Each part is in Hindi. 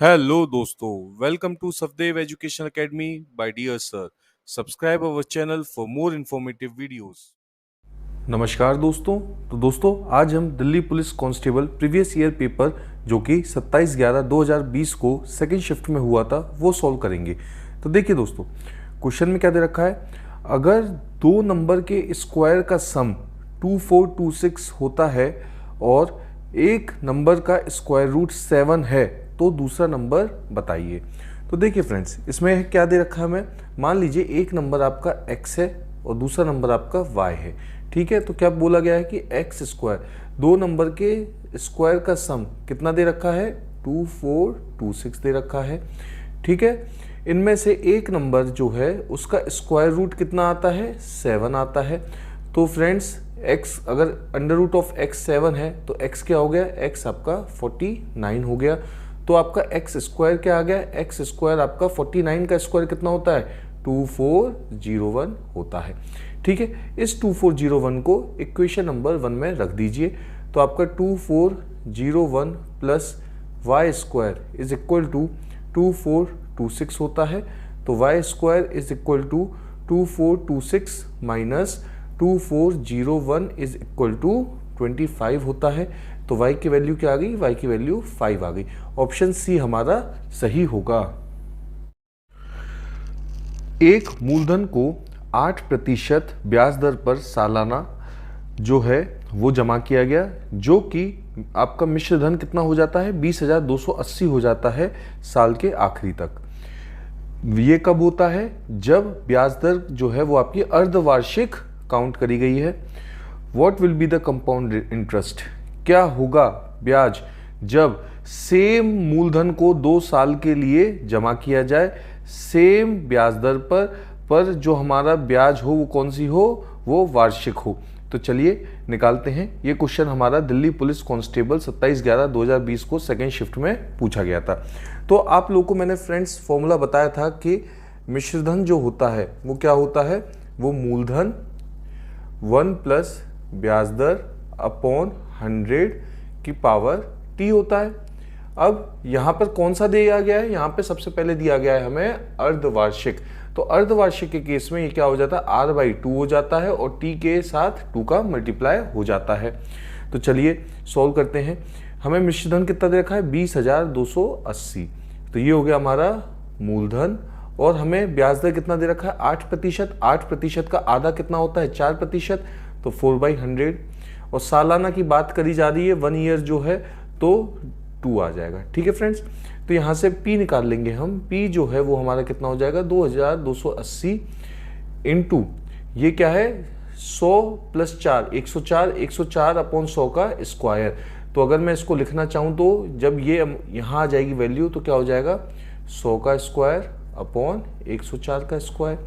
हेलो दोस्तों, welcome to Safdev education academy by dear sir. Subscribe our channel for more informative videos. नमस्कार दोस्तों। तो दोस्तों आज हम Delhi police constable previous year paper जो कि 27/11/2020 को सेकंड शिफ्ट में हुआ था वो सॉल्व करेंगे। तो देखिए दोस्तों, क्वेश्चन में क्या दे रखा है, अगर दो नंबर के स्क्वायर का सम 2426 होता है और एक नंबर का स्क्वायर रूट 7 है तो दूसरा नंबर बताइए। तो देखिए फ्रेंड्स, इसमें क्या दे रखा है हमें, मान लीजिए एक नंबर आपका x है और दूसरा नंबर आपका y है। ठीक है, तो क्या बोला गया है कि एक्स स्क्वायर, दो नंबर के स्क्वायर का सम कितना दे रखा है, 2426 दे रखा है। ठीक है, इनमें से एक नंबर जो है उसका स्क्वायर रूट कितना आता है, 7 आता है। तो फ्रेंड्स x, अगर अंडर रूट ऑफ x 7 है तो x क्या हो गया, x आपका 49 हो गया। तो आपका x स्क्वायर क्या आ गया, x स्क्वायर आपका 49 का स्क्वायर कितना होता है, 2401 होता है। ठीक है, इस 2401 को इक्वेशन नंबर 1 में रख दीजिए। तो आपका 2401 plus Y square is equal to 2426 होता है। तो Y square is equal to 2426 minus 2401 is equal to 25 होता है। तो y की वैल्यू क्या आ गई, y की वैल्यू 5 आ गई। ऑप्शन सी हमारा सही होगा। एक मूलधन को 8% ब्याज दर पर सालाना जो है वो जमा किया गया, जो कि आपका मिश्र धन कितना हो जाता है, 20,280 हो जाता है साल के आखिरी तक। ये कब होता है, जब ब्याज दर जो है वो आपकी अर्धवार्षिक काउंट करी गई है। What will be the compound interest, क्या होगा ब्याज जब सेम मूलधन को 2 साल के लिए जमा किया जाए, सेम ब्याज दर पर जो हमारा ब्याज हो वो कौन सी हो, वो वार्षिक हो। तो चलिए निकालते हैं। ये क्वेश्चन हमारा दिल्ली पुलिस कांस्टेबल 27/11/2020 को सेकेंड शिफ्ट में पूछा गया था। तो आप लोगों को मैंने फ्रेंड्स फॉर्मूला बताया था कि मिश्रधन जो होता है वो क्या होता है, वो मूलधन 1 प्लस ब्याज दर अपॉन 100 की पावर t होता है। अब यहाँ पर कौन सा दिया गया है, यहाँ पे सबसे पहले दिया गया है हमें अर्धवार्षिक। तो अर्धवार्षिक के केस में ये क्या हो जाता है, r/2 हो जाता है और t के साथ 2 का मल्टीप्लाई हो जाता है। तो चलिए सॉल्व करते हैं। हमें मिश्रधन कितना दे रखा है, 20,280। तो ये हो गया हमारा मूलधन, और हमें ब्याज दर कितना दे रखा है, 8%। 8% का आधा कितना होता है, 4%। तो 4/100। और सालाना की बात करी जा रही है, 1 ईयर जो है तो 2 आ जाएगा। ठीक है फ्रेंड्स, तो यहाँ से P निकाल लेंगे हम। P जो है वो हमारा कितना हो जाएगा, 2,280 इंटू ये क्या है, 100 प्लस 4, 104, 104 अपॉन 100 का स्क्वायर। तो अगर मैं इसको लिखना चाहूँ तो जब ये यहाँ आ जाएगी वैल्यू तो क्या हो जाएगा, 100 का स्क्वायर अपॉन 104 का स्क्वायर।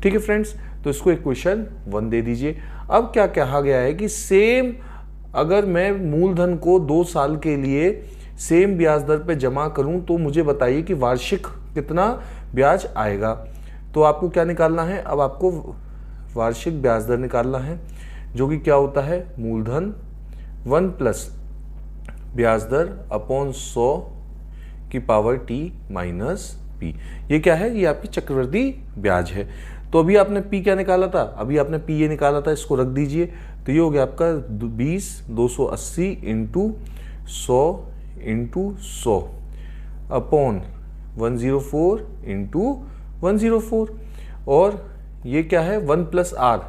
ठीक है फ्रेंड्स, तो इसको इक्वेशन 1 दे दीजिए। अब क्या कहा गया है कि सेम, अगर मैं मूलधन को 2 साल के लिए सेम ब्याज दर पे जमा करूं तो मुझे बताइए कि वार्षिक कितना ब्याज आएगा। तो आपको क्या निकालना है, अब आपको वार्षिक ब्याज दर निकालना है, जो कि क्या होता है, मूलधन 1 प्लस ब्याज दर अपॉन 100 की पावर t माइनस p। ये क्या है, ये आपकी चक्रवृद्धि ब्याज है। तो अभी आपने p क्या निकाला था, अभी आपने p ये निकाला था, इसको रख दीजिए। तो ये हो गया आपका 20,280 इंटू 100 इंटू 100 अपॉन 104 इंटू 104। और ये क्या है, 1 प्लस r।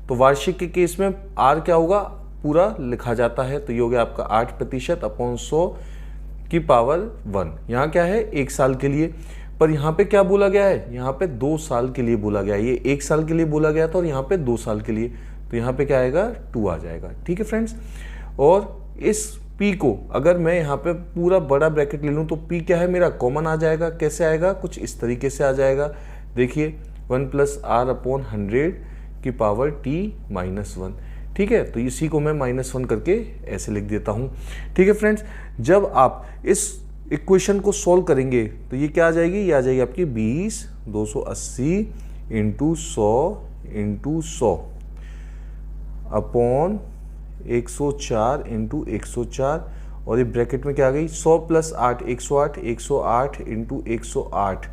तो वार्षिक के केस में r क्या होगा, पूरा लिखा जाता है। तो ये हो गया आपका 8% अपॉन 100 की पावर 1। यहाँ क्या है, 1 साल के लिए, पर यहाँ पे क्या बोला गया है, यहाँ पे 2 साल के लिए बोला गया है। ये 1 साल के लिए बोला गया था और यहाँ पे 2 साल के लिए, तो यहाँ पे क्या आएगा, 2 आ जाएगा। ठीक है फ्रेंड्स, और इस P को अगर मैं यहाँ पे पूरा बड़ा ब्रैकेट ले लूँ तो P क्या है मेरा, कॉमन आ जाएगा। कैसे आएगा, कुछ इस तरीके से आ जाएगा। देखिए 1 प्लस r अपॉन 100 की पावर t माइनस 1। ठीक है, तो इसी को मैं -1 करके ऐसे लिख देता हूँ। ठीक है फ्रेंड्स, जब आप इस इक्वेशन को सॉल्व करेंगे तो ये क्या आ जाएगी, ये आ जाएगी आपकी 20,280 इंटू 100 इंटू 100 अपॉन 104 इंटू 104। और ये ब्रैकेट में क्या आ गई 100 plus 8 108, 108 into 108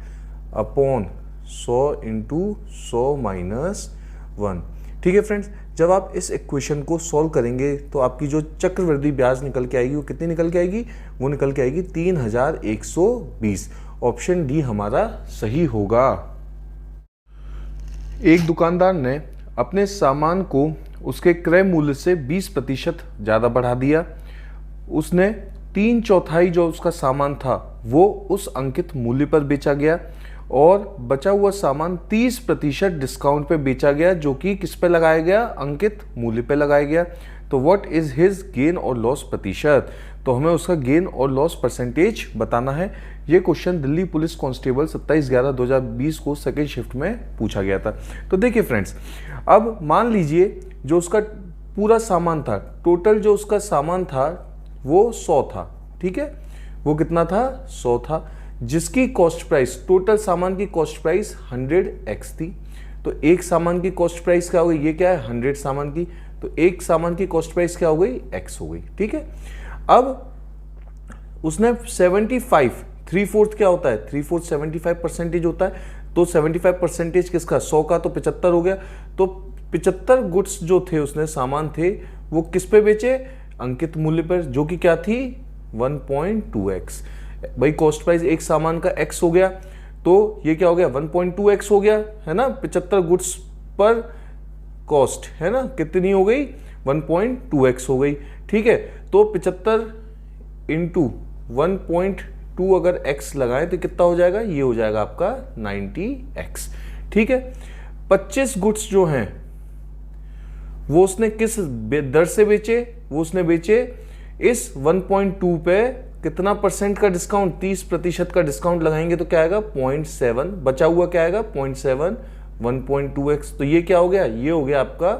upon 100 into 100 minus 1। ठीक है फ्रेंड्स, जब आप इस इक्वेशन को सॉल्व करेंगे तो आपकी जो चक्रवृद्धि ब्याज निकल के आएगी वो कितनी निकल के आएगी, वो निकल के आएगी 3120। ऑप्शन डी हमारा सही होगा। एक दुकानदार ने अपने सामान को उसके क्रय मूल्य से 20% ज़्यादा बढ़ा दिया। उसने 3/4 जो उसका सामान था वो उस अंकित मूल्य पर बेचा गया और बचा हुआ सामान 30% डिस्काउंट पे बेचा गया, जो कि किस पे लगाया गया, अंकित मूल्य पे लगाया गया। तो व्हाट इज हिज गेन और लॉस प्रतिशत, तो हमें उसका गेन और लॉस परसेंटेज बताना है। ये क्वेश्चन दिल्ली पुलिस कांस्टेबल 27/11/2020 को सेकेंड शिफ्ट में पूछा गया था। तो देखिए फ्रेंड्स, अब मान लीजिए जो उसका पूरा सामान था, टोटल जो उसका सामान था वो 100 था। ठीक है, वो कितना था, 100 था, जिसकी कॉस्ट प्राइस, टोटल सामान की कॉस्ट प्राइस 100x थी। तो एक सामान की कॉस्ट प्राइस क्या हो गई, ये क्या है 100 सामान की, तो एक सामान की कॉस्ट प्राइस क्या हो गई, x हो गई। ठीक है, अब उसने 75, 3/4 क्या होता है, 3/4 75% होता है। तो 75% किसका, 100 का, तो 75 हो गया। तो 75 गुड्स जो थे, उसने सामान थे, वो किस पे बेचे, अंकित मूल्य पर, जो कि क्या थी 1.2x। भाई कॉस्ट प्राइस एक सामान का x हो गया, तो ये क्या हो गया 1.2x हो गया, है ना। 75 गुड्स पर कॉस्ट, है ना, कितनी हो गई 1.2x हो गई। ठीक है, तो 75 इंटू 1.2 अगर x लगाएं तो कितना हो जाएगा, ये हो जाएगा आपका 90x। ठीक है, 25 गुड्स जो हैं वो उसने किस दर से बेचे, वो उसने बेचे इस 1.2 पे कितना परसेंट का डिस्काउंट, 30% का डिस्काउंट लगाएंगे तो क्या आएगा 0.7, बचा हुआ क्या आएगा 0.7, 1.2x। तो ये क्या हो गया, ये हो गया आपका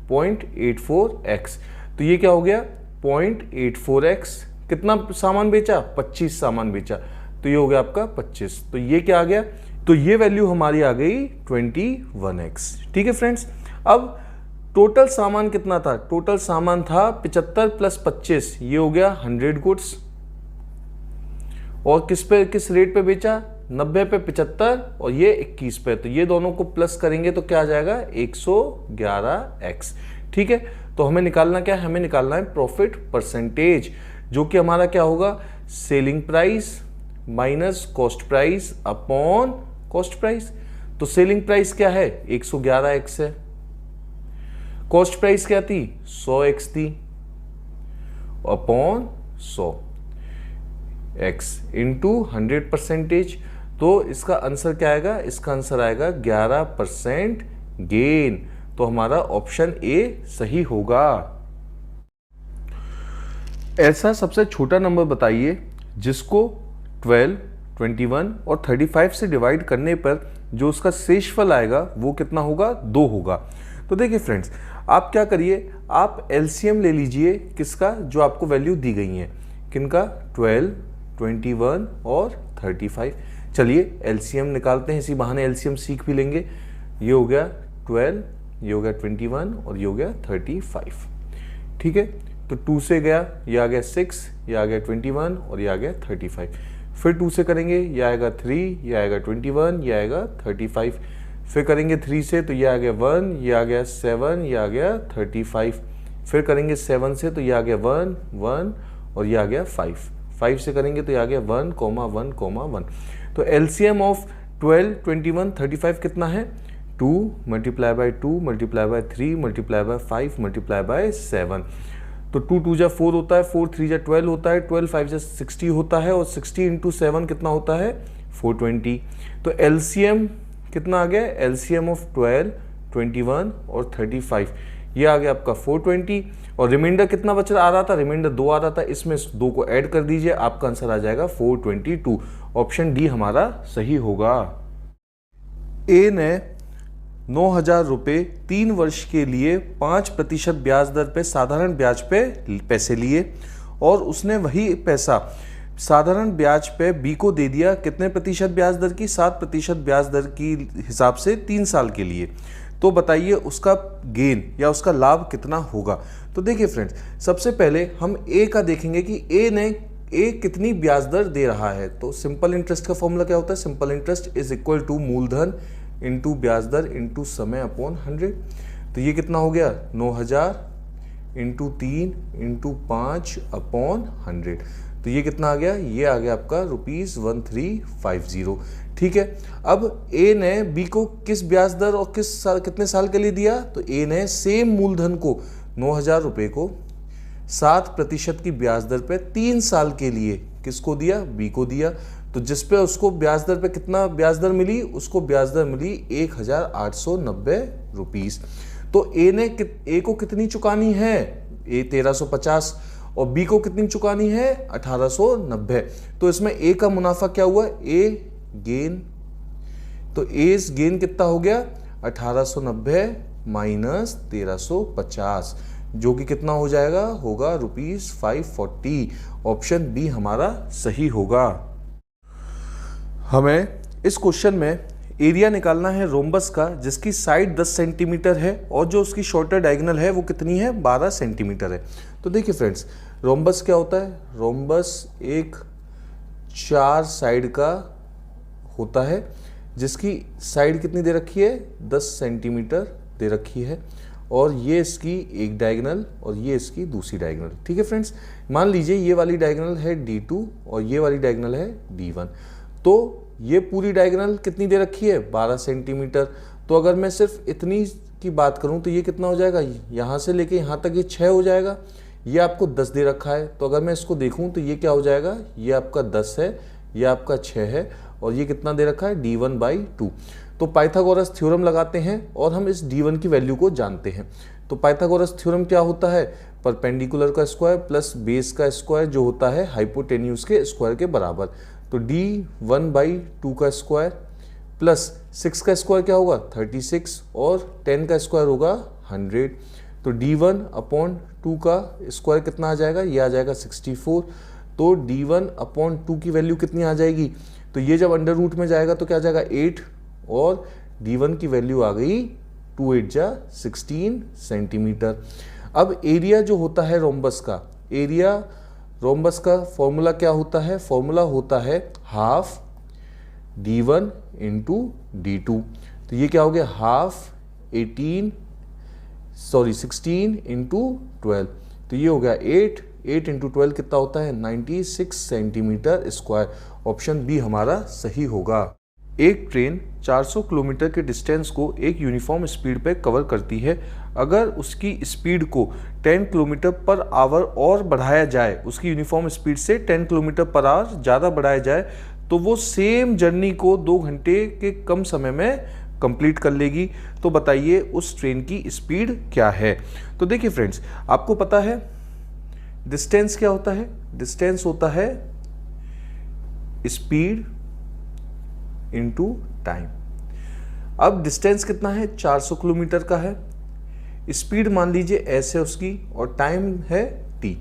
0.84x। तो ये क्या हो गया 0.84x। कितना सामान बेचा, 25 सामान बेचा, तो ये हो गया आपका 25। तो ये क्या आ गया, तो ये वैल्यू हमारी आ गई 21x। ठीक है फ्रेंड्स, अब टोटल सामान कितना था, टोटल सामान था 75 प्लस 25, ये हो गया 100 गुड्स। और किस रेट पे बेचा, 90 पे 75 और ये 21 पे, तो ये दोनों को प्लस करेंगे तो क्या आ जाएगा 111x। ठीक है, तो हमें निकालना क्या है, हमें निकालना है प्रॉफिट परसेंटेज, जो कि हमारा क्या होगा, selling price minus cost price upon cost price. तो सेलिंग प्राइस क्या है 111x है, कॉस्ट प्राइस क्या थी 100x थी, अपॉन 100x इंटू 100%। तो इसका आंसर क्या आएगा, इसका आंसर आएगा 11% गेन। तो हमारा ऑप्शन ए सही होगा। ऐसा सबसे छोटा नंबर बताइए जिसको 12, 21 और 35 से डिवाइड करने पर जो उसका शेषफल आएगा वो कितना होगा, 2 होगा। तो देखिए फ्रेंड्स, आप क्या करिए, आप एलसीएम ले लीजिए किसका, जो आपको वैल्यू दी गई है, किनका 12, 21 और 35। चलिए एलसीएम निकालते हैं, इसी बहाने एलसीएम सीख भी लेंगे। ये हो गया 12, ये हो गया 21 और ये हो गया 35। ठीक है, तो 2 से गया, ये आ गया 6, ये आ गया 21 और ये आ गया 35। फिर 2 से करेंगे, ये आएगा 3, ये आएगा 21, ये आएगा 35। फिर करेंगे 3 से तो ये आ गया 1, ये आ गया 7, ये आ गया 35। फिर करेंगे 7 से तो ये आ गया 1, 1 और ये आ गया 5। 5 से करेंगे तो ये आ गया 1, 1, 1। तो एलसीएम ऑफ 12, 21, 35 कितना है, 2 multiply by 2 multiply by 3 multiply by 5 multiply by 7। तो 2 2 जा 4 होता है, 4 3 जा 12 होता है, 12 5 जा 60 होता है और 60 इंटू 7 कितना होता है 420। तो एलसीएम कितना आ गया, एलसीएम ऑफ 12, 21 और 35 ये आ गया आपका 420। और रिमाइंडर कितना बच आ रहा था, रिमाइंडर 2 आ रहा था, इसमें 2 को ऐड कर दीजिए, आपका आंसर आ जाएगा 422। ऑप्शन डी हमारा सही होगा। ए ने 9,000 रुपये 3 वर्ष के लिए 5% ब्याज दर पे साधारण ब्याज पे पैसे लिए और उसने वही पैसा साधारण ब्याज पे बी को दे दिया, कितने प्रतिशत ब्याज दर की, 7% ब्याज दर की हिसाब से 3 साल के लिए। तो बताइए उसका गेन या उसका लाभ कितना होगा। तो देखिए फ्रेंड्स, सबसे पहले हम ए का देखेंगे कि ए कितनी ब्याज दर दे रहा है। तो सिंपल इंटरेस्ट का फॉर्मूला क्या होता है, simple interest is equal to मूलधन इंटू ब्याज दर इंटू समय अपॉन 100। तो ये कितना हो गया 9000 इंटू 3 इंटू 5 अपॉन 100। तो ये कितना आ गया, ये आ गया आपका ₹1350। ठीक है, अब ए ने बी को किस ब्याज दर और कितने साल के लिए दिया, तो ए ने सेम मूलधन को 9000 रुपये को 7% की ब्याज दर पे 3 साल के लिए किसको दिया, बी को दिया। तो जिस पे उसको ब्याज दर पे कितना ब्याज दर मिली, उसको ब्याज दर मिली 1890 रुपीस। तो ए को कितनी चुकानी है, ए 1350 और बी को कितनी चुकानी है 1890। तो इसमें ए का मुनाफा क्या हुआ, ए गेन। तो ए गेन कितना हो गया 1890 माइनस 1350, जो कि कितना हो जाएगा, होगा ₹540। ऑप्शन बी हमारा सही होगा। हमें इस क्वेश्चन में एरिया निकालना है रोम्बस का, जिसकी साइड 10 सेंटीमीटर है और जो उसकी शॉर्टर डायगोनल है वो कितनी है 12 सेंटीमीटर है। तो देखिए फ्रेंड्स, रोम्बस क्या होता है, रोम्बस एक 4 साइड का होता है जिसकी साइड कितनी दे रखी है 10 सेंटीमीटर दे रखी है, और ये इसकी एक डायगोनल और ये इसकी दूसरी डायगोनल। ठीक है फ्रेंड्स, मान लीजिए ये वाली डायगोनल है D2 और ये वाली डायगोनल है D1। तो ये पूरी डायगोनल कितनी दे रखी है 12 सेंटीमीटर। तो अगर मैं सिर्फ इतनी की बात करूं तो ये कितना हो जाएगा, यहाँ से लेके यहाँ तक ये 6 हो जाएगा। ये आपको 10 दे रखा है, तो अगर मैं इसको देखूं तो ये क्या हो जाएगा, ये आपका 10 है, ये आपका 6 है, और ये कितना दे रखा है D1/2। तो पाइथागोरस थ्योरम लगाते हैं और हम इस D1 की वैल्यू को जानते हैं। तो पाइथागोरस थ्योरम क्या होता है, परपेंडिकुलर का स्क्वायर प्लस बेस का स्क्वायर जो होता है हाइपोटेन्यूज के स्क्वायर के बराबर। तो D1/2 का स्क्वायर प्लस 6 का स्क्वायर क्या होगा 36 और 10 का स्क्वायर होगा 100। तो D1/2 का स्क्वायर कितना आ जाएगा, ये आ जाएगा 64। तो D1/2 की वैल्यू कितनी आ जाएगी, तो ये जब अंडर रूट में जाएगा तो क्या आ जाएगा 8, और D1 की वैल्यू आ गई 2 8 जा 16 सेंटीमीटर। अब एरिया जो होता है रोम्बस का, एरिया रोम्बस का फॉर्मूला क्या होता है, फॉर्मूला होता है हाफ D1 इंटू D2। तो ये क्या हो गया हाफ 16 इंटू 12। तो ये हो गया 8 इंटू 12 कितना होता है 96 सेंटीमीटर स्क्वायर। ऑप्शन बी हमारा सही होगा। एक ट्रेन 400 किलोमीटर के डिस्टेंस को एक यूनिफॉर्म स्पीड पे कवर करती है। अगर उसकी स्पीड को 10 किलोमीटर पर आवर और बढ़ाया जाए, उसकी यूनिफॉर्म स्पीड से 10 किलोमीटर पर आवर ज़्यादा बढ़ाया जाए, तो वो सेम जर्नी को 2 घंटे के कम समय में कंप्लीट कर लेगी। तो बताइए उस ट्रेन की स्पीड क्या है। तो देखिए फ्रेंड्स, आपको पता है डिस्टेंस क्या होता है, डिस्टेंस होता है स्पीड इनटू टाइम। अब डिस्टेंस कितना है 400 किलोमीटर का है, स्पीड मान लीजिए एस है उसकी, और टाइम है टी।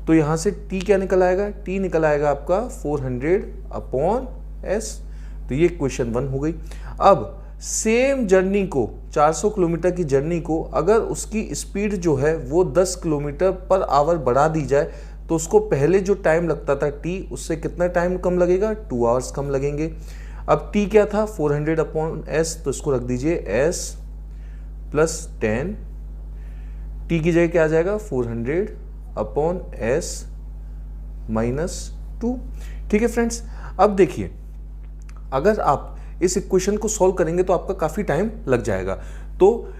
तो यहां से टी क्या निकल आएगा, टी निकल आएगा आपका 400/s। तो ये क्वेश्चन 1 हो गई। अब सेम जर्नी को 400 किलोमीटर की जर्नी को अगर उसकी स्पीड जो है वो 10 किलोमीटर पर आवर बढ़ा दी जाए, तो उसको पहले जो टाइम लगता था टी, उससे कितना टाइम कम लगेगा 2 आवर्स कम लगेंगे। अब t क्या था 400/s, तो इसको रख दीजिए s प्लस 10। t की जगह क्या आ जाएगा 400/s माइनस 2। ठीक है फ्रेंड्स, अब देखिए अगर आप इस इक्वेशन को सॉल्व करेंगे तो आपका काफ़ी टाइम लग जाएगा। तो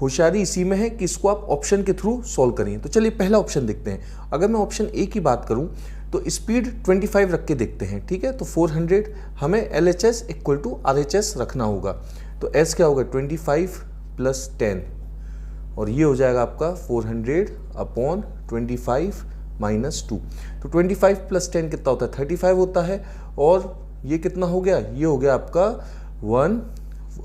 होशियारी इसी में है कि इसको आप ऑप्शन के थ्रू सॉल्व करें। तो चलिए पहला ऑप्शन देखते हैं। अगर मैं ऑप्शन ए की बात करूं तो स्पीड 25 रख के देखते हैं। ठीक है, तो 400 हमें LHS इक्वल टू RHS रखना होगा। तो S क्या होगा 25 प्लस 10, और ये हो जाएगा आपका 400/25 माइनस 2। तो 25 प्लस 10 कितना होता है 35 होता है, और ये कितना हो गया, ये हो गया आपका 1,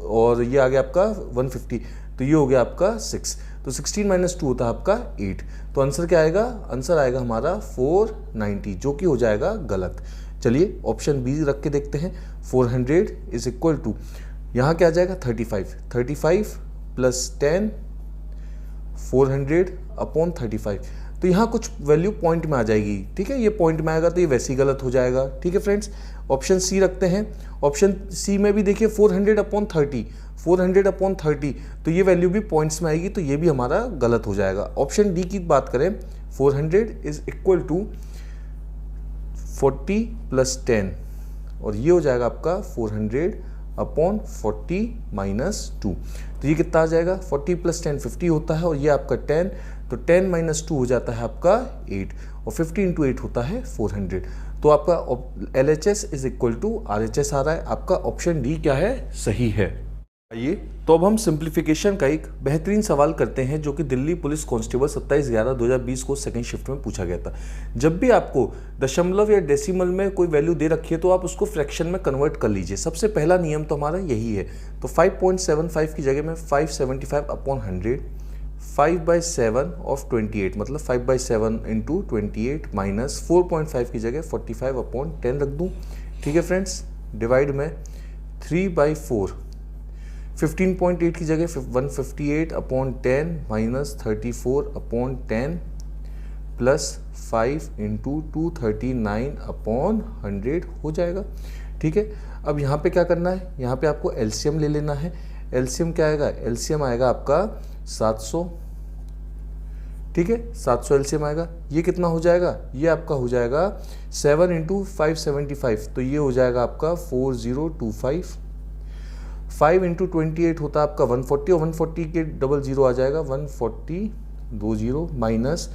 और ये आ गया आपका 150। तो ये हो गया आपका 6। तो 16 माइनस 2 होता है आपका 8। तो आंसर क्या आएगा, आंसर आएगा हमारा 490, जो कि हो जाएगा गलत। चलिए ऑप्शन बी रख के देखते हैं। 400 इज इक्वल टू, यहाँ क्या आ जाएगा 35 प्लस 10 400 अपॉन 35। तो यहाँ कुछ वैल्यू पॉइंट में आ जाएगी, ठीक है, ये पॉइंट में आएगा तो ये वैसे ही गलत हो जाएगा, ठीक है फ्रेंड्स। ऑप्शन सी रखते हैं। ऑप्शन सी में भी देखिए 400 अपॉन 30, 400 अपॉन 30, तो ये वैल्यू भी पॉइंट्स में आएगी, तो ये भी हमारा गलत हो जाएगा। ऑप्शन डी की बात करें, 400 इज इक्वल टू 40 प्लस 10, और ये हो जाएगा आपका 400 अपॉन 40 माइनस 2। तो ये कितना आ जाएगा, 40 प्लस 10 50 होता है, और ये आपका 10, तो 10 माइनस 2 हो जाता है आपका 8, और 50 इंटू 8 होता है 400। तो आपका LHS is equal to RHS आ रहा है। आपका ऑप्शन डी क्या है, सही है। आइए तो अब हम सिंप्लीफिकेशन का एक बेहतरीन सवाल करते हैं जो कि दिल्ली पुलिस कांस्टेबल 27/11/2020 को सेकंड शिफ्ट में पूछा गया था। जब भी आपको दशमलव या डेसिमल में कोई वैल्यू दे रखी है तो आप उसको फ्रैक्शन में कन्वर्ट कर लीजिए। सबसे पहला नियम तो हमारा यही है। तो 5.75 की जगह में 575 अपॉन 100, 5/7 ऑफ 28, मतलब 5/7 इंटू 28 माइनस 4.5 की जगह 45 अपॉन 10 रख दूँ, ठीक है फ्रेंड्स। डिवाइड में 3/4, 15.8 की जगह 158 upon 10 minus 34 upon 10 plus 5 into 239 upon 100 हो जाएगा, ठीक है। अब यहाँ पे क्या करना है, यहाँ पे आपको एलसीएम ले लेना है। एलसीएम क्या आएगा, एलसीएम आएगा आपका 700, ठीक है, 700 एलसीएम आएगा। ये कितना हो जाएगा, ये आपका हो जाएगा 7 इंटू 575, तो ये हो जाएगा आपका 4025। 5 इंटू 28 होता है आपका 140, और 140 के डबल जीरो आ जाएगा 140 माइनस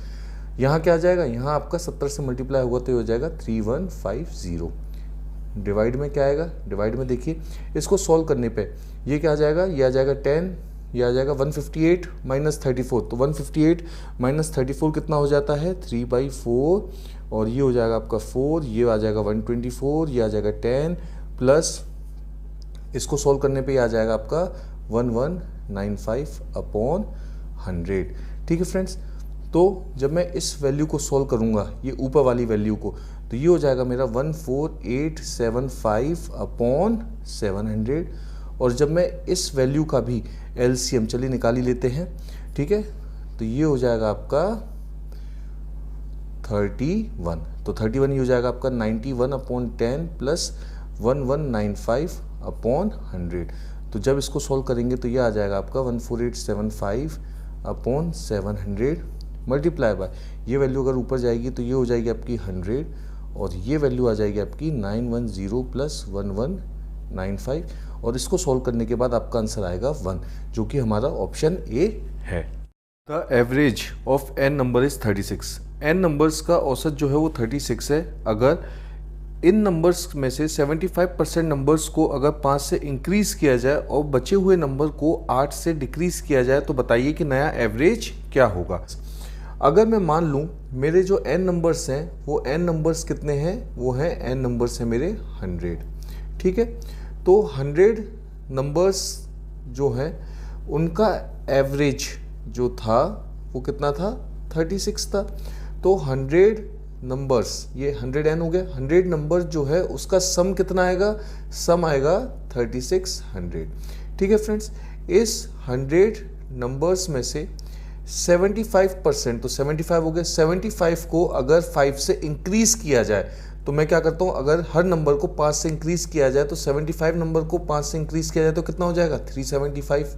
यहाँ क्या आ जाएगा, यहाँ आपका 70 से मल्टीप्लाई होगा तो ये हो जाएगा 3150। डिवाइड में क्या आएगा, डिवाइड में देखिए इसको सॉल्व करने पे ये क्या आ जाएगा, ये आ जाएगा 10, ये आ जाएगा 158 माइनस 34, तो 158 माइनस 34 कितना हो जाता है 3/4, और ये हो जाएगा आपका 4, ये आ जाएगा 124, ये आ जाएगा 10 प्लस इसको सॉल्व करने पे आ जाएगा आपका 1195 अपॉन 100, ठीक है फ्रेंड्स। तो जब मैं इस वैल्यू को सॉल्व करूंगा, ये ऊपर वाली वैल्यू को, तो ये हो जाएगा मेरा 14875 अपॉन 700, और जब मैं इस वैल्यू का भी एलसीएम चलिए निकाल ही लेते हैं, ठीक है, तो ये हो जाएगा आपका 31, तो 31 ये हो जाएगा आपका 91 अपॉन 10 प्लस 1195 अपॉन 100। तो जब इसको सॉल्व करेंगे तो ये आ जाएगा आपका 14875 अपॉन 700 मल्टीप्लाई बाय, ये वैल्यू अगर ऊपर जाएगी तो ये हो जाएगी आपकी 100, और ये वैल्यू आ जाएगी आपकी 910 प्लस 1195, और इसको सॉल्व करने के बाद आपका आंसर आएगा 1, जो कि हमारा ऑप्शन ए है। The average of n number is 36। n numbers का औसत जो है वो 36 है। अगर इन नंबर्स में से 75% नंबर्स को अगर 5 से इंक्रीज किया जाए और बचे हुए नंबर को 8 से डिक्रीज किया जाए तो बताइए कि नया एवरेज क्या होगा। अगर मैं मान लूँ मेरे जो n नंबर्स हैं वो n नंबर्स कितने हैं, वो हैं n नंबर्स हैं मेरे 100, ठीक है। तो 100 नंबर्स जो हैं उनका एवरेज जो था वो कितना था, 36 था। तो 100 नंबर्स, ये 100n हो गया, 100 नंबर जो है उसका सम कितना आएगा, सम आएगा 3600, ठीक है फ्रेंड्स। इस 100 नंबर्स में से 75%, तो 75 हो गए, 75 को अगर 5 से इंक्रीज किया जाए तो मैं क्या करता हूँ, अगर हर नंबर को 5 से इंक्रीज किया जाए तो 75 नंबर को 5 से इंक्रीज किया जाए तो कितना हो जाएगा 375,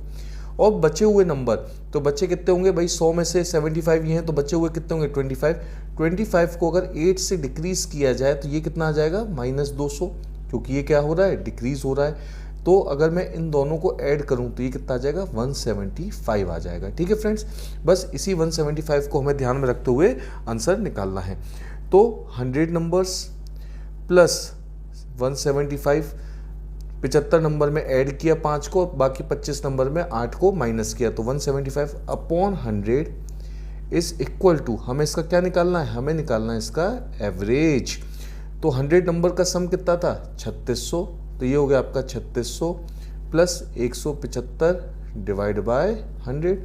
और बचे हुए नंबर, तो बच्चे कितने होंगे भाई, 100 में से 75 ये हैं तो बचे हुए कितने होंगे 25 को अगर 8 से डिक्रीज किया जाए तो ये कितना आ जाएगा -200, क्योंकि ये क्या हो रहा है, डिक्रीज हो रहा है। तो अगर मैं इन दोनों को ऐड करूं तो ये कितना आ जाएगा 175 आ जाएगा, ठीक है फ्रेंड्स। बस इसी 175 को हमें ध्यान में रखते हुए आंसर निकालना है। तो 100 नंबर्स प्लस 175, 75 नंबर में ऐड किया 5 को, बाकी 25 नंबर में 8 को माइनस किया, तो 175 अपॉन 100 इज इक्वल टू, हमें इसका क्या निकालना है, हमें निकालना है इसका एवरेज। तो 100 नंबर का सम कितना था 3600, तो ये हो गया आपका 3600 प्लस 175 डिवाइड बाय 100,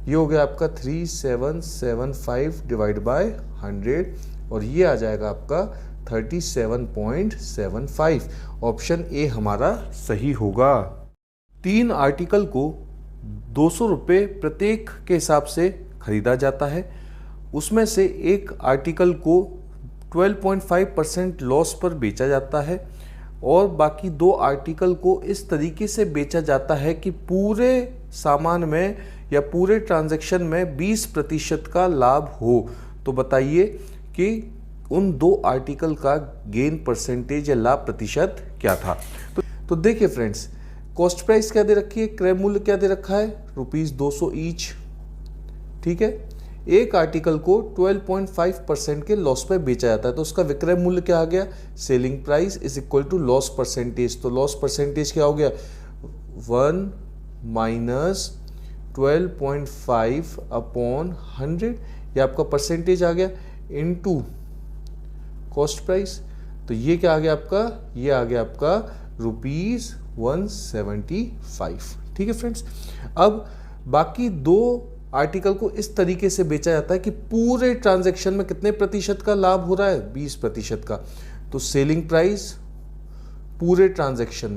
ये हो गया आपका 3775 डिवाइड बाय 100, और ये आ जाएगा आपका 37.75। ऑप्शन ए हमारा सही होगा। 3 आर्टिकल को 200 रुपये प्रत्येक के हिसाब से खरीदा जाता है। उसमें से एक आर्टिकल को 12.5% लॉस पर बेचा जाता है और बाकी 2 आर्टिकल को इस तरीके से बेचा जाता है कि पूरे सामान में या पूरे ट्रांजैक्शन में 20% का लाभ हो। तो बताइए कि उन 2 आर्टिकल का गेन परसेंटेज या लाभ प्रतिशत क्या था। तो देखिए फ्रेंड्स, कॉस्ट प्राइस क्या दे रखी है, क्रय मूल्य क्या दे रखा है, ₹200 ईच। ठीक है, एक आर्टिकल को 12.5% के लॉस पे बेचा जाता है तो उसका विक्रय मूल्य क्या आ गया, selling price is equal to loss percentage. तो लॉस परसेंटेज क्या हो गया, 1 माइनस 12.5 अपॉन 100, ये आपका परसेंटेज आ गया, इनटू कॉस्ट प्राइस। तो ये क्या आ गया आपका, ये आ गया आपका ₹175। ठीक है फ्रेंड्स, अब बाकी 2 आर्टिकल को इस तरीके से बेचा जाता है कि पूरे ट्रांजैक्शन में कितने प्रतिशत का लाभ हो रहा है, 20% का। तो सेलिंग प्राइस पूरे ट्रांजैक्शन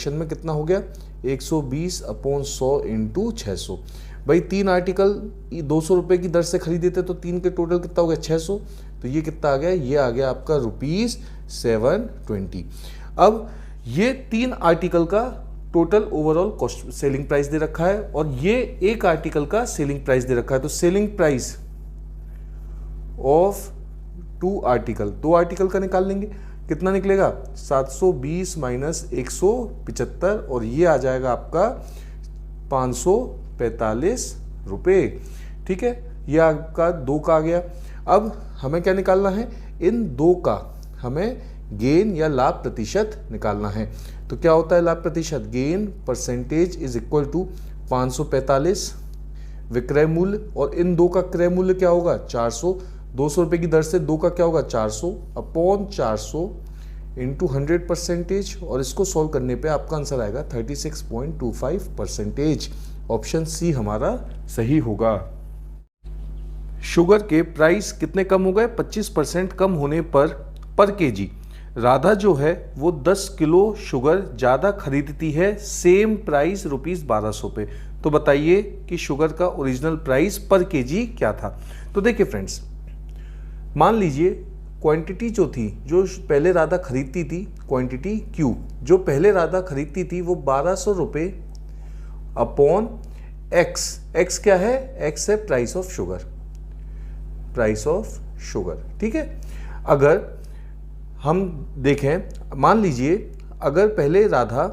में कितना हो गया, 120 अपॉन 100 इंटू 600। भाई 3 आर्टिकल 200 रुपये की दर से खरीदे थे तो 3 के टोटल कितना हो गया, 600। तो ये कितना आ गया, ये आ गया आपका ₹720। अब ये 3 आर्टिकल का total overall cost selling price दे रखा है और ये एक आर्टिकल का सेलिंग प्राइस दे रखा है। तो सेलिंग प्राइस ऑफ 2 आर्टिकल का निकाल लेंगे, कितना निकलेगा, 720 माइनस 175 और ये आ जाएगा आपका 545 रुपये। ठीक है, ये आपका 2 का आ गया। अब हमें क्या निकालना है, इन 2 का हमें गेन या लाभ प्रतिशत निकालना है। तो क्या होता है लाभ प्रतिशत, gain percentage is equal to 545 विक्रय मूल्य और इन 2 का क्रय मूल्य क्या होगा, 400। 200 रुपये की दर से 2 का क्या होगा, 400 अपॉन 400 इंटू 100% और इसको सॉल्व करने पे आपका आंसर आएगा 36.25%। ऑप्शन सी हमारा सही होगा। शुगर के प्राइस कितने कम हो गए, 25% कम होने पर केजी राधा जो है वो 10 किलो शुगर ज़्यादा खरीदती है, सेम प्राइस ₹1200 पे। तो बताइए कि शुगर का ओरिजिनल प्राइस पर केजी क्या था। तो देखिए फ्रेंड्स, मान लीजिए क्वांटिटी जो थी, जो पहले राधा खरीदती थी, क्वांटिटी क्यू जो पहले राधा खरीदती थी वो ₹1200 अपॉन एक्स क्या है, एक्स है प्राइस ऑफ शुगर। ठीक है, अगर हम देखें, मान लीजिए अगर पहले राधा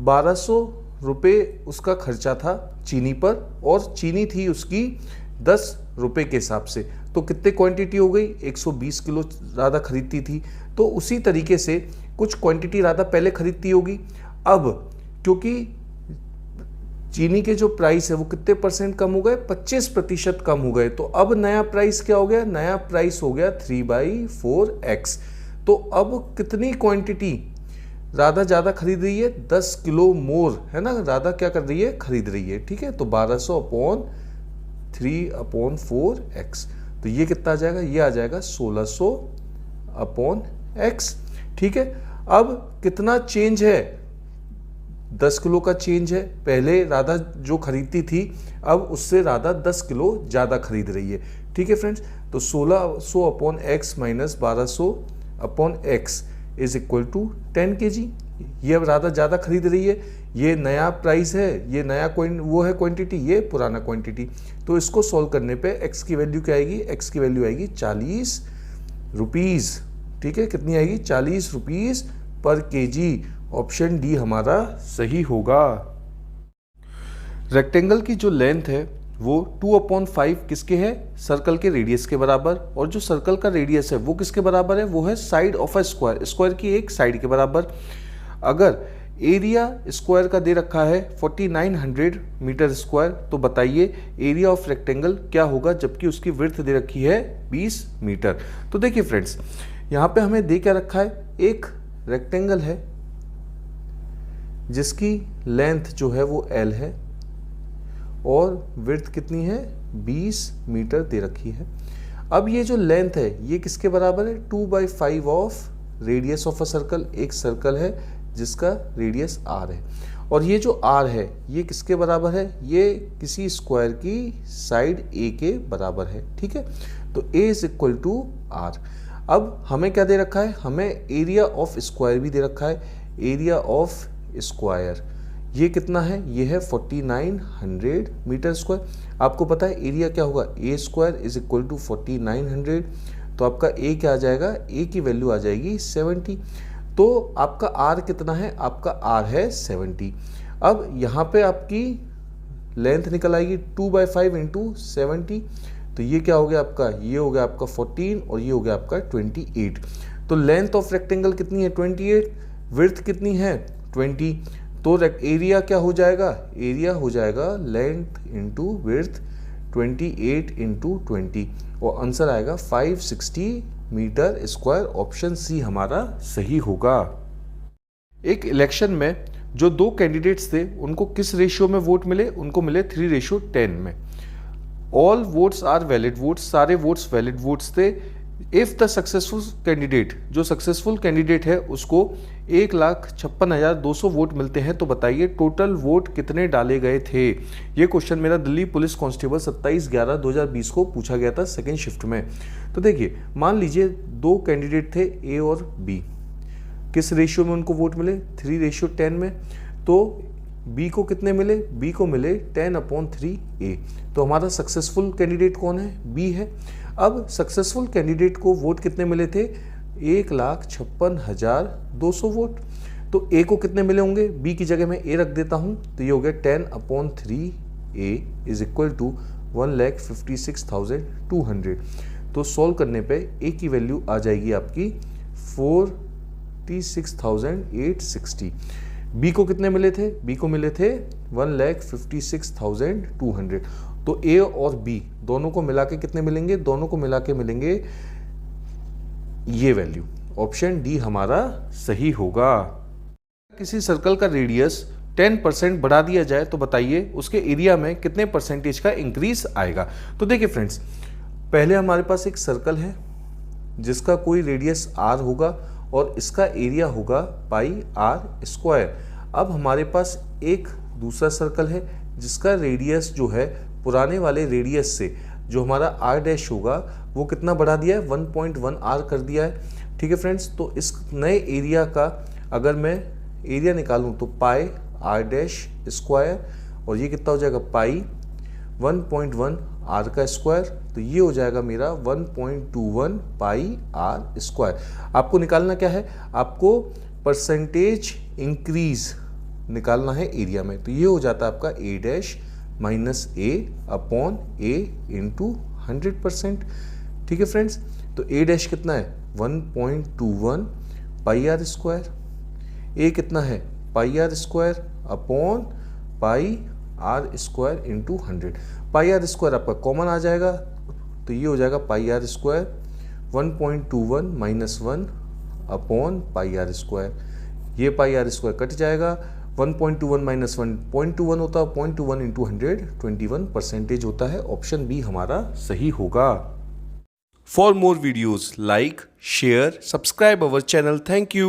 ₹1200 उसका खर्चा था चीनी पर और चीनी थी उसकी ₹10 के हिसाब से, तो कितने क्वांटिटी हो गई, 120 किलो राधा खरीदती थी। तो उसी तरीके से कुछ क्वांटिटी राधा पहले खरीदती होगी। अब क्योंकि चीनी के जो प्राइस है वो कितने परसेंट कम हो गए, 25% कम हो गए। तो अब नया प्राइस क्या हो गया, नया प्राइस हो गया 3/4x। तो अब कितनी क्वांटिटी राधा ज़्यादा खरीद रही है, 10 किलो मोर, है ना, राधा क्या कर रही है, खरीद रही है। ठीक है, तो 1200 अपॉन 3/4x, तो ये कितना आ जाएगा, ये आ जाएगा 1600 अपॉन x। ठीक है, अब कितना चेंज है, 10 किलो का चेंज है। पहले राधा जो खरीदती थी अब उससे राधा 10 किलो ज़्यादा खरीद रही है। ठीक है फ्रेंड्स, तो 1600 upon x minus 1200 upon x is equal to 10 kg। ये अब राधा ज़्यादा खरीद रही है, ये नया प्राइस है, ये नया वो है क्वांटिटी, ये पुराना क्वांटिटी। तो इसको सॉल्व करने पे x की वैल्यू क्या आएगी, x की वैल्यू आएगी 40 रुपीज़। ठीक है, कितनी आएगी, 40 रुपीज़ पर केजी। ऑप्शन डी हमारा सही होगा। रेक्टेंगल की जो लेंथ है वो 2/5 किसके है, सर्कल के रेडियस के बराबर, और जो सर्कल का रेडियस है वो किसके बराबर है, वो है side of a square, square की एक साइड के बराबर। अगर एरिया स्क्वायर का दे रखा है 4900 मीटर स्क्वायर, तो बताइए एरिया ऑफ रेक्टेंगल क्या होगा जबकि उसकी विड्थ दे रखी है 20 मीटर। तो देखिए फ्रेंड्स, यहाँ पे हमें दे क्या रखा है, एक रेक्टेंगल है जिसकी लेंथ जो है वो L है और विड्थ कितनी है, 20 मीटर दे रखी है। अब ये जो लेंथ है ये किसके बराबर है, 2/5 of radius of a circle. एक सर्कल है जिसका रेडियस r है, और ये जो r है ये किसके बराबर है, ये किसी स्क्वायर की साइड a के बराबर है। ठीक है, तो a is equal to r। अब हमें क्या दे रखा है, हमें एरिया ऑफ स्क्वायर भी दे रखा है। एरिया ऑफ स्क्वायर ये कितना है, ये है 4900 मीटर स्क्वायर। आपको पता है एरिया क्या होगा, ए स्क्वायर इज इक्वल टू 4900, तो आपका ए क्या आ जाएगा, ए की वैल्यू आ जाएगी 70। तो आपका आर कितना है, आपका आर है 70। अब यहाँ पे आपकी लेंथ निकल आएगी 2/5 इंटू 70, तो ये क्या हो गया आपका, ये हो गया आपका 14 और ये हो गया आपका 28। तो लेंथ ऑफ रेक्टेंगल कितनी है 28, विड्थ कितनी है 20, तो एरिया क्या हो जाएगा, एरिया हो जाएगा लेंथ इंटू विड्थ 28 इंटू 20, और आंसर आएगा 560 मीटर स्क्वायर। ऑप्शन सी हमारा सही होगा। एक इलेक्शन में जो दो कैंडिडेट्स थे उनको किस रेशियो में वोट मिले, उनको मिले 3:10 में। All votes are valid votes, सारे वोट्स वैलिड वोट्स थे। इफ द सक्सेसफुल कैंडिडेट, जो सक्सेसफुल कैंडिडेट है उसको 1,56,200 वोट मिलते हैं, तो बताइए टोटल वोट कितने डाले गए थे। ये क्वेश्चन मेरा दिल्ली पुलिस कांस्टेबल 27/11/2020 को पूछा गया था सेकेंड शिफ्ट में। तो देखिए मान लीजिए दो कैंडिडेट थे ए और बी, किस रेशियो में उनको वोट मिले 3:10 में, तो बी को कितने मिले, बी को मिले 10/3 तो हमारा सक्सेसफुल कैंडिडेट कौन है, बी है। अब सक्सेसफुल कैंडिडेट को वोट कितने मिले थे 1,56,200 वोट, तो ए को कितने मिले होंगे, बी की जगह मैं ए रख देता हूं, तो ये हो गया 10/3 इज इक्वल टू 1,56,200। तो सॉल्व करने पे ए की वैल्यू आ जाएगी आपकी 46,860। बी को कितने मिले थे, बी को मिले थे 1,56,200। तो ए और बी दोनों को मिला के कितने मिलेंगे, दोनों को मिला के मिलेंगे ये वैल्यू। ऑप्शन डी हमारा सही होगा। किसी सर्कल का रेडियस 10% बढ़ा दिया जाए तो बताइए उसके एरिया में कितने परसेंटेज का इंक्रीज आएगा। तो देखिए फ्रेंड्स, पहले हमारे पास एक सर्कल है जिसका कोई रेडियस r होगा और इसका एरिया होगा πr²। अब हमारे पास एक दूसरा सर्कल है जिसका रेडियस जो है पुराने वाले रेडियस से जो हमारा r' होगा वो कितना बढ़ा दिया है 1.1 r कर दिया है। ठीक है फ्रेंड्स, तो इस नए एरिया का अगर मैं एरिया निकालूं तो πr' और ये कितना हो जाएगा 1.1 r का स्क्वायर, तो ये हो जाएगा मेरा 1.21 πr²। आपको निकालना क्या है, आपको परसेंटेज इंक्रीज निकालना है एरिया में, तो ये हो जाता है आपका a' माइनस a/a इंटू 100%। ठीक है फ्रेंड्स, तो a' कितना है 1.21 πr², a कितना है πr² upon πr² into 100। πr² आपका कॉमन आ जाएगा, तो ये हो जाएगा πr², 1.21 माइनस 1 अपॉन πr²। ये πr² कट जाएगा, 1.21 माइनस 1 0.21 होता है, 0.21 इंटू 100 21% होता है। ऑप्शन बी हमारा सही होगा। For more videos like share subscribe our channel. Thank you.